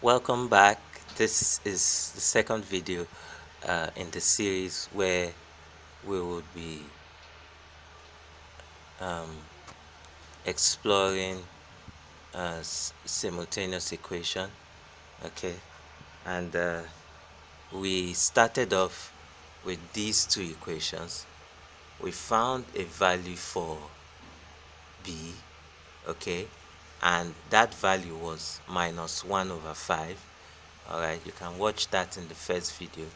Welcome back. This is the second video in the series where we would be um, exploring simultaneous equation. Okay, and we started off with these two equations. We found a value for b, okay, and that value was -1/5. Alright, you can watch that in the first video.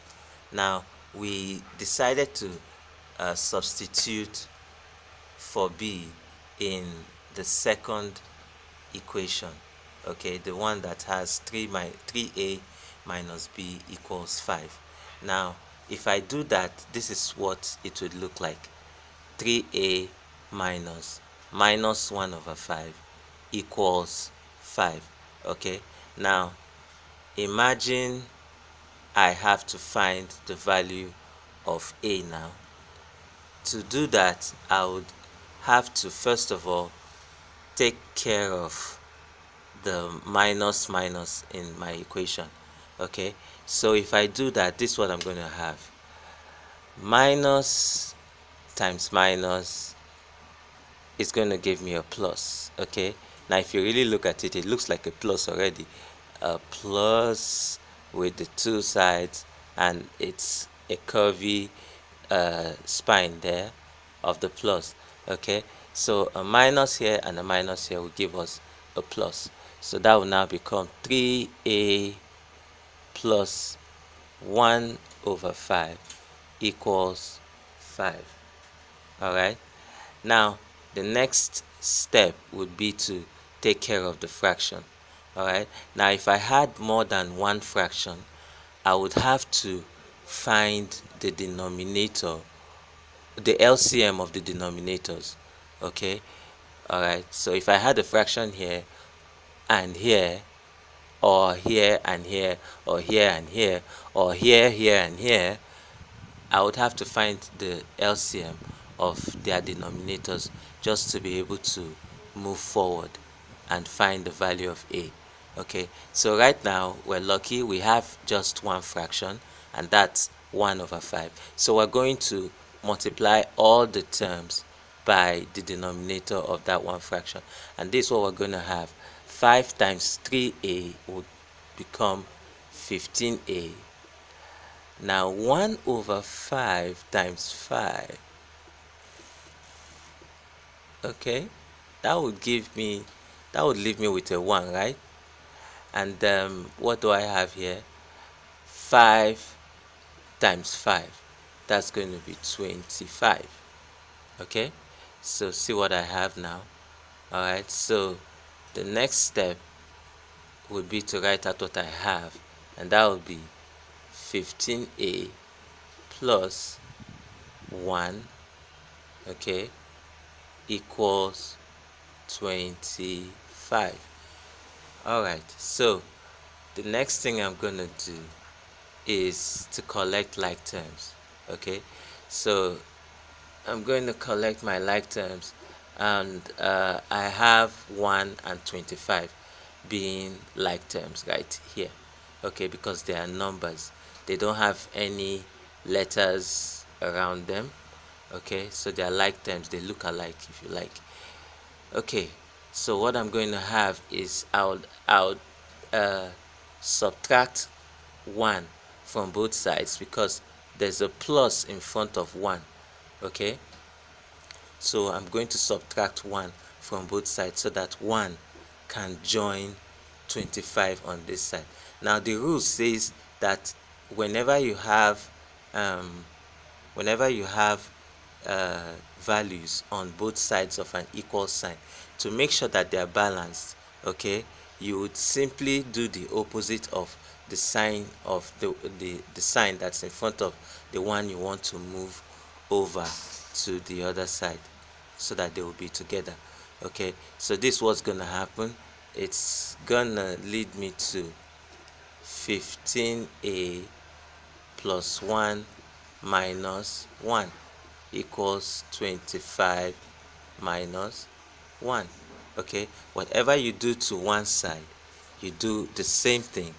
Now we decided to substitute for b in the second equation, okay, the one that has 3a minus b equals 5. Now if I do that, this is what it would look like. 3a minus -1/5 equals 5. Okay, now imagine I have to find the value of a. Now to do that, I would have to first of all take care of the minus in my equation. Okay, so if I do that, this is what I'm going to have: minus times minus is going to give me a plus. Okay, now if you really look at it, it looks like a plus already, a plus with the two sides, and it's a curvy spine there of the plus. Okay, so a minus here and a minus here will give us a plus, so that will now become 3a plus 1/5 equals 5. All right, now the next step would be to take care of the fraction. All right, now if I had more than one fraction, I would have to find the denominator, the LCM of the denominators. Okay, all right, so if I had a fraction here and here, or here and here, or here and here, or here and here, I would have to find the LCM of their denominators just to be able to move forward and find the value of a. Okay, so right now we're lucky, we have just one fraction, and that's 1/5. So we're going to multiply all the terms by the denominator of that one fraction, and this is what we're going to have. 5 times 3a would become 15a. Now 1/5 times 5, okay, that would leave me with a 1, right? And what do I have here? 5 times 5, that's going to be 25. Okay, so see what I have now. All right, so the next step would be to write out what I have, and that would be 15a plus 1, okay, equals 25. All right, so the next thing I'm gonna do is to collect like terms. Okay, so I'm going to collect my like terms, and I have 1 and 25 being like terms right here. Okay, because they are numbers, they don't have any letters around them. Okay, so they are like terms, they look alike if you like. Okay, so what I'm going to have is I'll subtract 1 from both sides because there's a plus in front of 1. Okay, so I'm going to subtract 1 from both sides so that 1 can join 25 on this side. Now the rule says that whenever you have values on both sides of an equal sign, to make sure that they are balanced, okay, you would simply do the opposite of the sign of the sign that's in front of the one you want to move over to the other side, so that they will be together. Okay, so this is what's gonna happen. It's gonna lead me to 15a plus 1 minus 1 equals 25 minus 1. Okay, whatever you do to one side, you do the same thing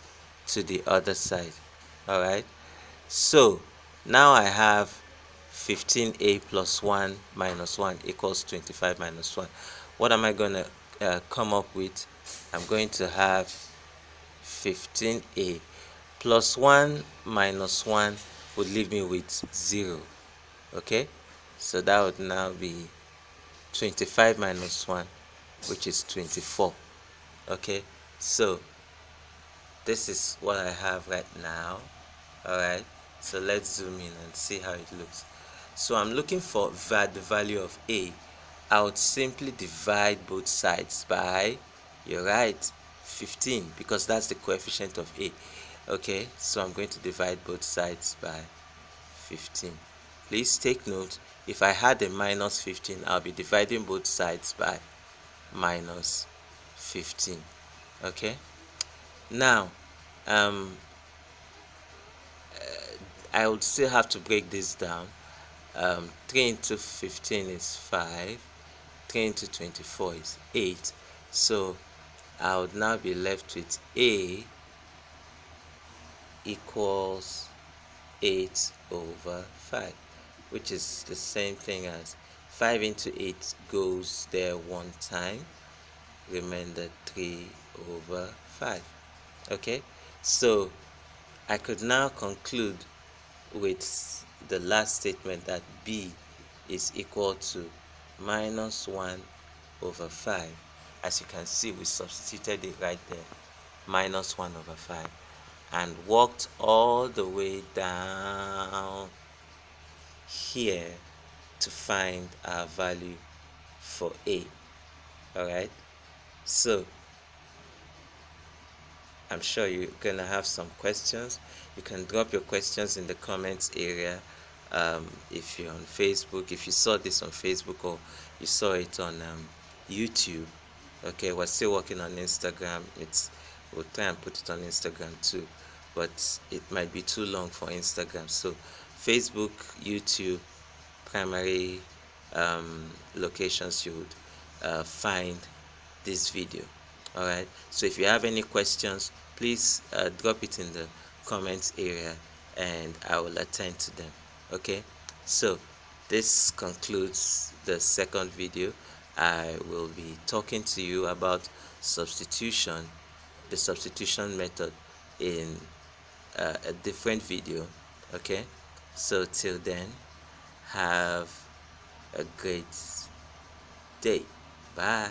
to the other side. Alright, so now I have 15a plus 1 minus 1 equals 25 minus 1. What am I going to come up with? I'm going to have 15a plus 1 minus 1 would leave me with 0. Okay, so that would now be 25 minus 1, which is 24. Okay, so this is what I have right now. Alright, so let's zoom in and see how it looks. So I'm looking for the value of a. I would simply divide both sides by, you're right, 15, because that's the coefficient of a. Okay, so I'm going to divide both sides by 15. Please take note, if I had a minus 15, I'll be dividing both sides by minus 15. Okay, now I would still have to break this down. 3 into 15 is 5, 3 into 24 is 8, so I would now be left with a equals 8 over 5, which is the same thing as 5 into 8 goes there one time, remainder 3 over 5. Okay, so I could now conclude with the last statement that b is equal to minus 1 over 5. As you can see, we substituted it right there, minus 1 over 5, and walked all the way down here to find our value for a. Alright, so I'm sure you're gonna have some questions. You can drop your questions in the comments area. If you're on Facebook, if you saw this on Facebook or you saw it on YouTube. Okay, we're still working on Instagram. We'll try and put it on Instagram too, but it might be too long for Instagram. So Facebook, YouTube, primary locations you would find this video. Alright, so if you have any questions, please drop it in the comments area and I will attend to them. Okay, so this concludes the second video. I will be talking to you about substitution, the substitution method, in a different video. Okay, so till then, have a great day. Bye.